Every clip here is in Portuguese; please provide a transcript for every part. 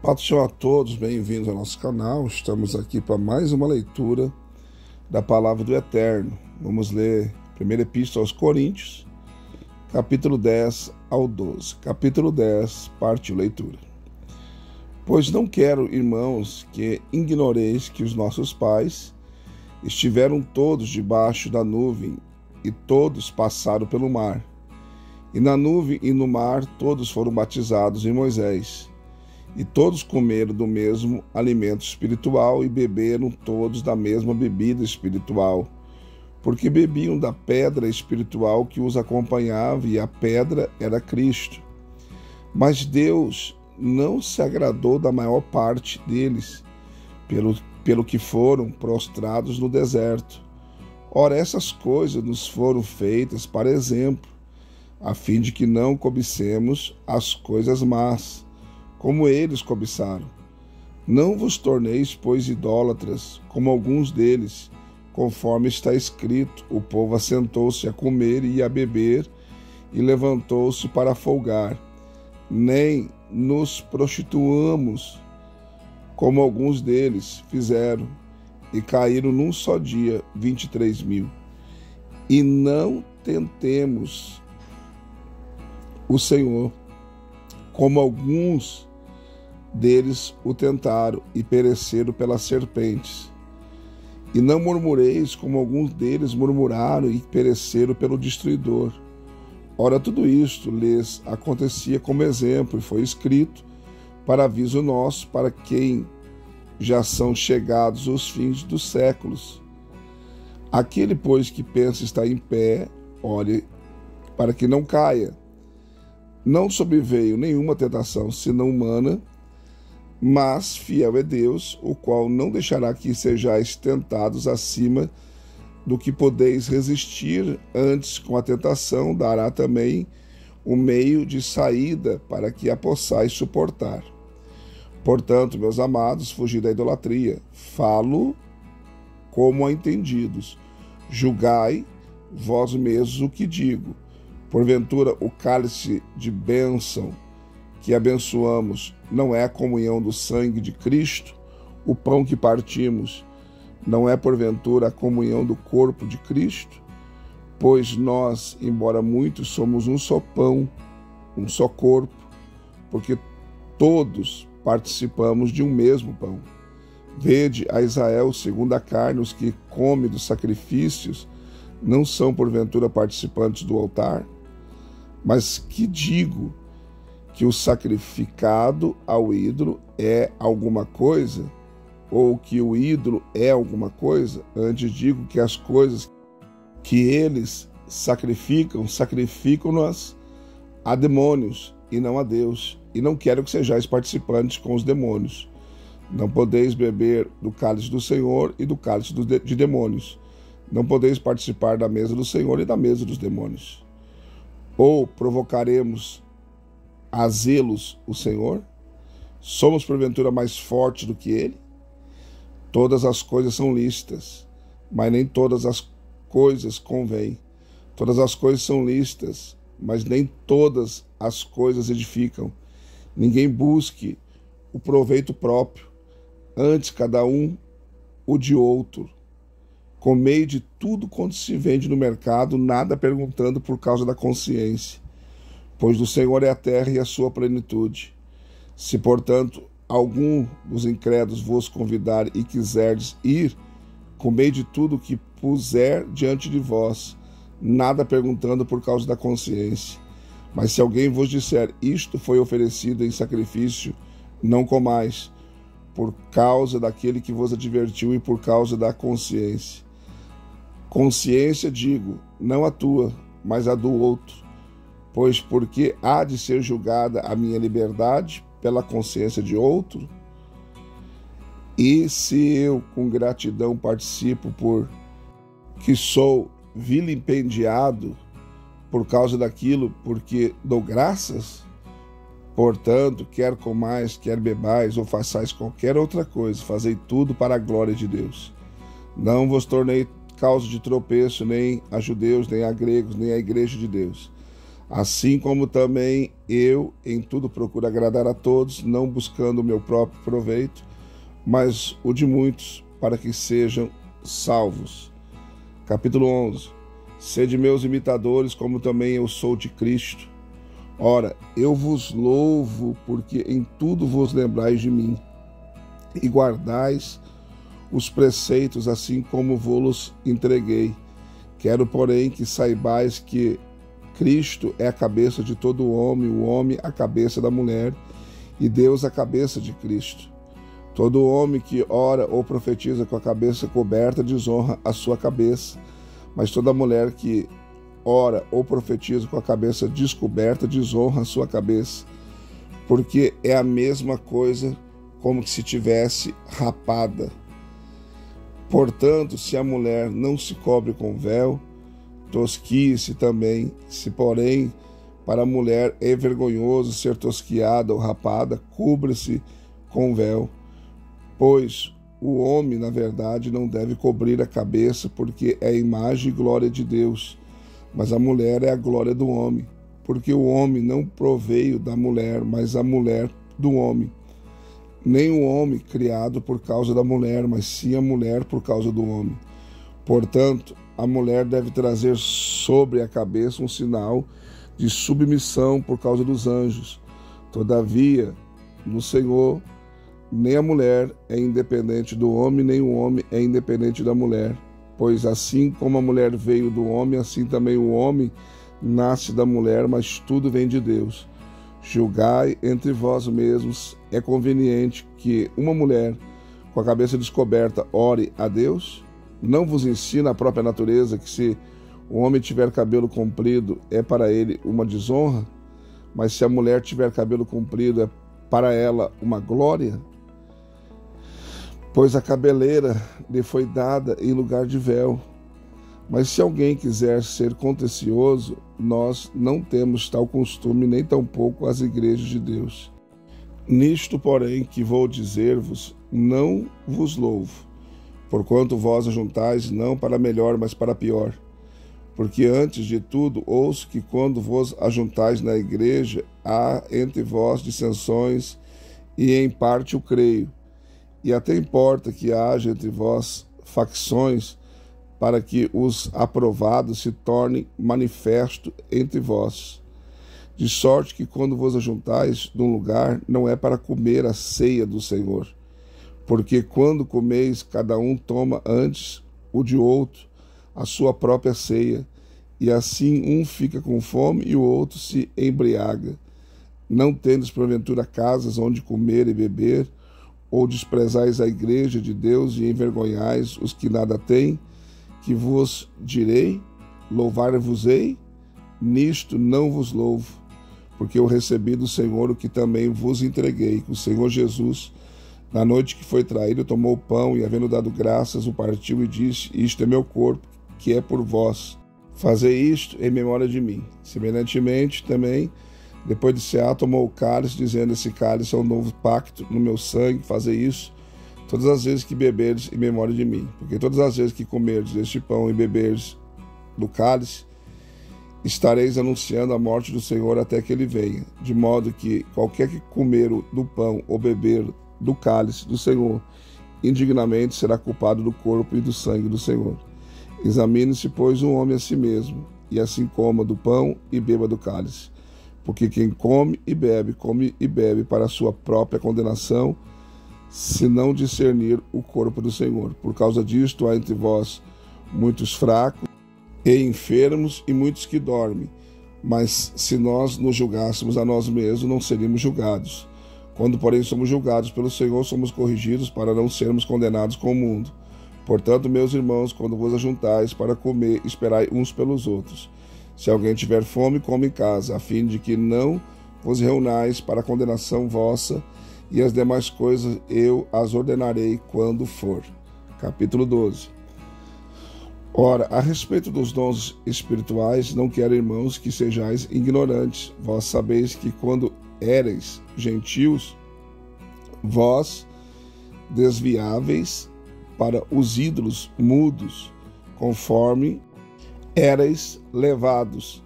Paz do Senhor a todos, bem-vindos ao nosso canal. Estamos aqui para mais uma leitura da Palavra do Eterno. Vamos ler a primeira epístola aos Coríntios, capítulo 10 ao 12. Capítulo 10, parte leitura. Pois não quero, irmãos, que ignoreis que os nossos pais estiveram todos debaixo da nuvem e todos passaram pelo mar. E na nuvem e no mar todos foram batizados em Moisés. E todos comeram do mesmo alimento espiritual e beberam todos da mesma bebida espiritual, porque bebiam da pedra espiritual que os acompanhava, e a pedra era Cristo. Mas Deus não se agradou da maior parte deles, pelo que foram prostrados no deserto. Ora, essas coisas nos foram feitas para exemplo, a fim de que não cobicemos as coisas más, como eles cobiçaram. Não vos torneis, pois, idólatras, como alguns deles, conforme está escrito: o povo assentou-se a comer e a beber, e levantou-se para folgar. Nem nos prostituamos, como alguns deles fizeram, e caíram num só dia 23.000. E não tentemos o Senhor, como alguns deles o tentaram e pereceram pelas serpentes. E não murmureis, como alguns deles murmuraram e pereceram pelo destruidor. Ora, tudo isto lhes acontecia como exemplo, e foi escrito para aviso nosso, para quem já são chegados os fins dos séculos. Aquele, pois, que pensa estar em pé, olhe para que não caia. Não sobreveio nenhuma tentação, senão humana, mas fiel é Deus, o qual não deixará que sejais tentados acima do que podeis resistir, antes com a tentação dará também o meio de saída para que a possais suportar. Portanto, meus amados, fugi da idolatria. Falo como a entendidos. Julgai vós mesmos o que digo. Porventura, o cálice de bênção que abençoamos não é a comunhão do sangue de Cristo? O pão que partimos não é, porventura, a comunhão do corpo de Cristo? Pois nós, embora muitos, somos um só pão, um só corpo, porque todos participamos de um mesmo pão. Vede a Israel segundo a carne: os que comem dos sacrifícios não são, porventura, participantes do altar? Mas que digo? Que o sacrificado ao ídolo é alguma coisa? Ou que o ídolo é alguma coisa? Antes digo que as coisas que eles sacrificam-nas a demônios e não a Deus. E não quero que sejais participantes com os demônios. Não podeis beber do cálice do Senhor e do cálice de demônios. Não podeis participar da mesa do Senhor e da mesa dos demônios. Ou provocaremos a zelos o Senhor? Somos porventura mais fortes do que ele? Todas as coisas são lícitas, mas nem todas as coisas convêm. Todas as coisas são lícitas, mas nem todas as coisas edificam. Ninguém busque o proveito próprio, antes cada um o de outro. Comei de tudo quanto se vende no mercado, nada perguntando por causa da consciência. Pois do Senhor é a terra e a sua plenitude. Se, portanto, algum dos incrédulos vos convidar e quiserdes ir, comei de tudo que puser diante de vós, nada perguntando por causa da consciência. Mas se alguém vos disser: isto foi oferecido em sacrifício, não comais, por causa daquele que vos advertiu e por causa da consciência. Consciência, digo, não a tua, mas a do outro. Pois porque há de ser julgada a minha liberdade pela consciência de outro? E se eu com gratidão participo por que sou vilipendiado por causa daquilo, porque dou graças? Portanto, quer comais, quer bebais, ou façais qualquer outra coisa, fazei tudo para a glória de Deus. Não vos tornei causa de tropeço nem a judeus, nem a gregos, nem a igreja de Deus. Assim como também eu em tudo procuro agradar a todos, não buscando o meu próprio proveito, mas o de muitos, para que sejam salvos. Capítulo 11. Sede meus imitadores, como também eu sou de Cristo. Ora, eu vos louvo, porque em tudo vos lembrais de mim, e guardais os preceitos, assim como vos entreguei. Quero, porém, que saibais que Cristo é a cabeça de todo homem, o homem a cabeça da mulher, e Deus a cabeça de Cristo. Todo homem que ora ou profetiza com a cabeça coberta desonra a sua cabeça, mas toda mulher que ora ou profetiza com a cabeça descoberta desonra a sua cabeça, porque é a mesma coisa como que se tivesse rapada. Portanto, se a mulher não se cobre com véu, tosquie-se também. Se, porém, para a mulher é vergonhoso ser tosquiada ou rapada, cubra-se com véu. Pois o homem, na verdade, não deve cobrir a cabeça, porque é a imagem e glória de Deus, mas a mulher é a glória do homem, porque o homem não proveio da mulher, mas a mulher do homem. Nem o homem criado por causa da mulher, mas sim a mulher por causa do homem. Portanto, a mulher deve trazer sobre a cabeça um sinal de submissão por causa dos anjos. Todavia, no Senhor, nem a mulher é independente do homem, nem o homem é independente da mulher. Pois assim como a mulher veio do homem, assim também o homem nasce da mulher, mas tudo vem de Deus. Julgai entre vós mesmos, é conveniente que uma mulher com a cabeça descoberta ore a Deus? Não vos ensina a própria natureza que se o homem tiver cabelo comprido é para ele uma desonra, mas se a mulher tiver cabelo comprido é para ela uma glória? Pois a cabeleira lhe foi dada em lugar de véu. Mas se alguém quiser ser contencioso, nós não temos tal costume, nem tampouco as igrejas de Deus. Nisto, porém, que vou dizer-vos, não vos louvo, porquanto vós ajuntais não para melhor, mas para pior. Porque antes de tudo ouço que quando vos ajuntais na igreja, há entre vós dissensões, e em parte o creio. E até importa que haja entre vós facções, para que os aprovados se tornem manifesto entre vós. De sorte que quando vos ajuntais num lugar, não é para comer a ceia do Senhor. Porque quando comeis, cada um toma antes o de outro a sua própria ceia, e assim um fica com fome e o outro se embriaga. Não tendes porventura casas onde comer e beber, ou desprezais a igreja de Deus e envergonhais os que nada têm? Que vos direi, louvar-vos-ei? Nisto não vos louvo, porque eu recebi do Senhor o que também vos entreguei, que o Senhor Jesus, na noite que foi traído, tomou o pão e, havendo dado graças, o partiu e disse: isto é meu corpo, que é por vós. Fazei isto em memória de mim. Semelhantemente também, depois de cear, tomou o cálice, dizendo: esse cálice é um novo pacto no meu sangue, fazei isso todas as vezes que beberdes em memória de mim. Porque todas as vezes que comerdes este pão e beberdes do cálice, estareis anunciando a morte do Senhor até que ele venha. De modo que qualquer que comer do pão ou beber do cálice do Senhor, indignamente será culpado do corpo e do sangue do Senhor. Examine-se, pois, o homem a si mesmo, e assim coma do pão e beba do cálice. Porque quem come e bebe para a sua própria condenação, se não discernir o corpo do Senhor. Por causa disto há entre vós muitos fracos e enfermos e muitos que dormem. Mas se nós nos julgássemos a nós mesmos, não seríamos julgados. Quando, porém, somos julgados pelo Senhor, somos corrigidos para não sermos condenados com o mundo. Portanto, meus irmãos, quando vos ajuntais para comer, esperai uns pelos outros. Se alguém tiver fome, come em casa, a fim de que não vos reunais para a condenação vossa, e as demais coisas eu as ordenarei quando for. Capítulo 12. Ora, a respeito dos dons espirituais, não quero, irmãos, que sejais ignorantes. Vós sabeis que quando éreis gentios, vós desviáveis para os ídolos mudos, conforme éreis levados.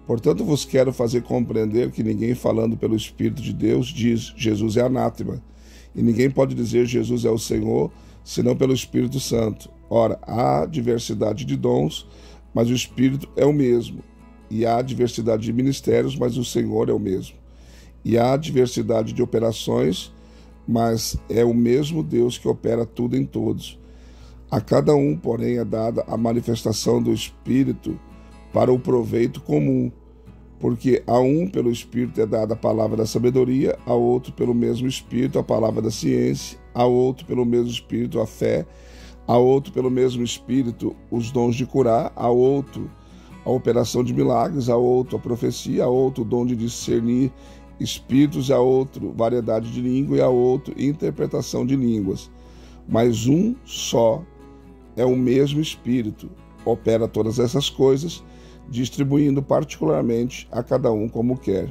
Portanto, vos quero fazer compreender que ninguém falando pelo Espírito de Deus diz Jesus é anátema, e ninguém pode dizer Jesus é o Senhor, senão pelo Espírito Santo. Ora, há diversidade de dons, mas o Espírito é o mesmo. E há diversidade de ministérios, mas o Senhor é o mesmo. E há diversidade de operações, mas é o mesmo Deus que opera tudo em todos. A cada um, porém, é dada a manifestação do Espírito para o proveito comum, porque a um pelo Espírito é dada a palavra da sabedoria, a outro pelo mesmo Espírito a palavra da ciência, a outro pelo mesmo Espírito a fé, a outro pelo mesmo Espírito os dons de curar, a outro a operação de milagres, a outro a profecia, a outro o dom de discernir espíritos, a outro variedade de língua e a outro interpretação de línguas. Mas um só é o mesmo Espírito, opera todas essas coisas, distribuindo particularmente a cada um como quer.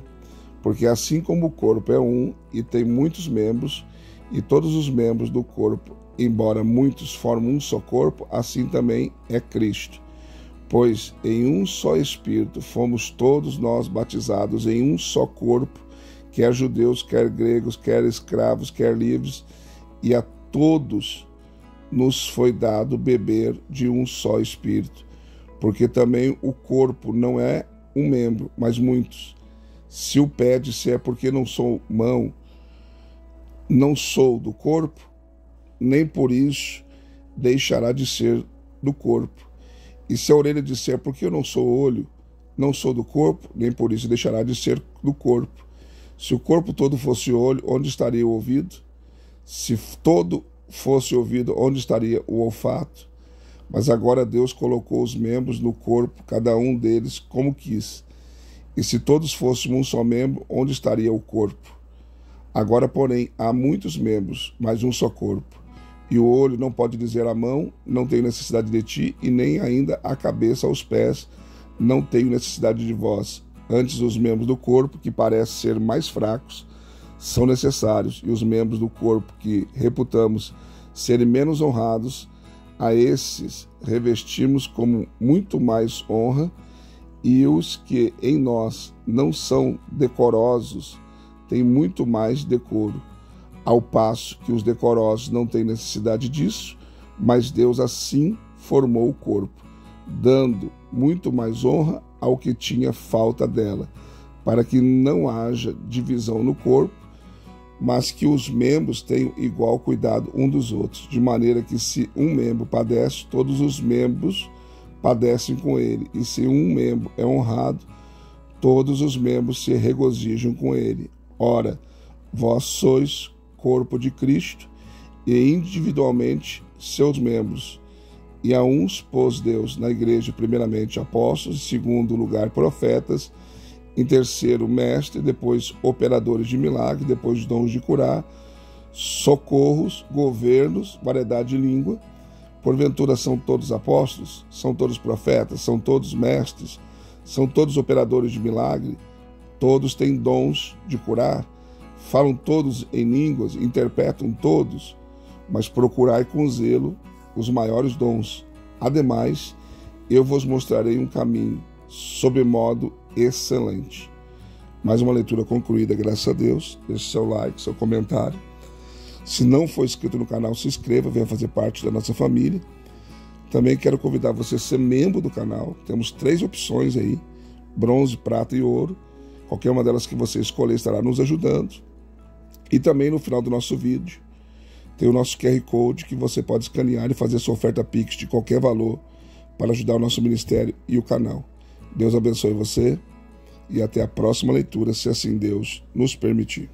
Porque assim como o corpo é um e tem muitos membros, e todos os membros do corpo, embora muitos formam um só corpo, assim também é Cristo. Pois em um só Espírito fomos todos nós batizados em um só corpo, quer judeus, quer gregos, quer escravos, quer livres, e a todos nos foi dado beber de um só Espírito. Porque também o corpo não é um membro, mas muitos. Se o pé disser porque não sou mão, não sou do corpo, nem por isso deixará de ser do corpo. E se a orelha disser porque eu não sou olho, não sou do corpo, nem por isso deixará de ser do corpo. Se o corpo todo fosse olho, onde estaria o ouvido? Se todo fosse ouvido, onde estaria o olfato? Mas agora Deus colocou os membros no corpo, cada um deles como quis. E se todos fôssemos um só membro, onde estaria o corpo? Agora, porém, há muitos membros, mas um só corpo. E o olho não pode dizer à mão, não tenho necessidade de ti, e nem ainda a cabeça aos pés, não tenho necessidade de vós. Antes, os membros do corpo, que parecem ser mais fracos, são necessários, e os membros do corpo que reputamos serem menos honrados, a esses revestimos como muito mais honra, e os que em nós não são decorosos têm muito mais decoro, ao passo que os decorosos não têm necessidade disso, mas Deus assim formou o corpo, dando muito mais honra ao que tinha falta dela, para que não haja divisão no corpo, mas que os membros tenham igual cuidado um dos outros, de maneira que se um membro padece, todos os membros padecem com ele, e se um membro é honrado, todos os membros se regozijam com ele. Ora, vós sois corpo de Cristo, e individualmente seus membros. E a uns pôs Deus na igreja, primeiramente apóstolos, em segundo lugar profetas, em terceiro mestre, depois operadores de milagre, depois dons de curar, socorros, governos, variedade de língua. Porventura são todos apóstolos? São todos profetas? São todos mestres? São todos operadores de milagre? Todos têm dons de curar? Falam todos em línguas? Interpretam todos? Mas procurai com zelo os maiores dons. Ademais, eu vos mostrarei um caminho, sobremodo excelente. Mais uma leitura concluída, graças a Deus. Deixe seu like, seu comentário. Se não for inscrito no canal, se inscreva, venha fazer parte da nossa família. Também quero convidar você a ser membro do canal. Temos 3 opções aí, bronze, prata e ouro. Qualquer uma delas que você escolher estará nos ajudando. E também no final do nosso vídeo tem o nosso QR Code que você pode escanear e fazer sua oferta Pix de qualquer valor para ajudar o nosso ministério e o canal. Deus abençoe você e até a próxima leitura, se assim Deus nos permitir.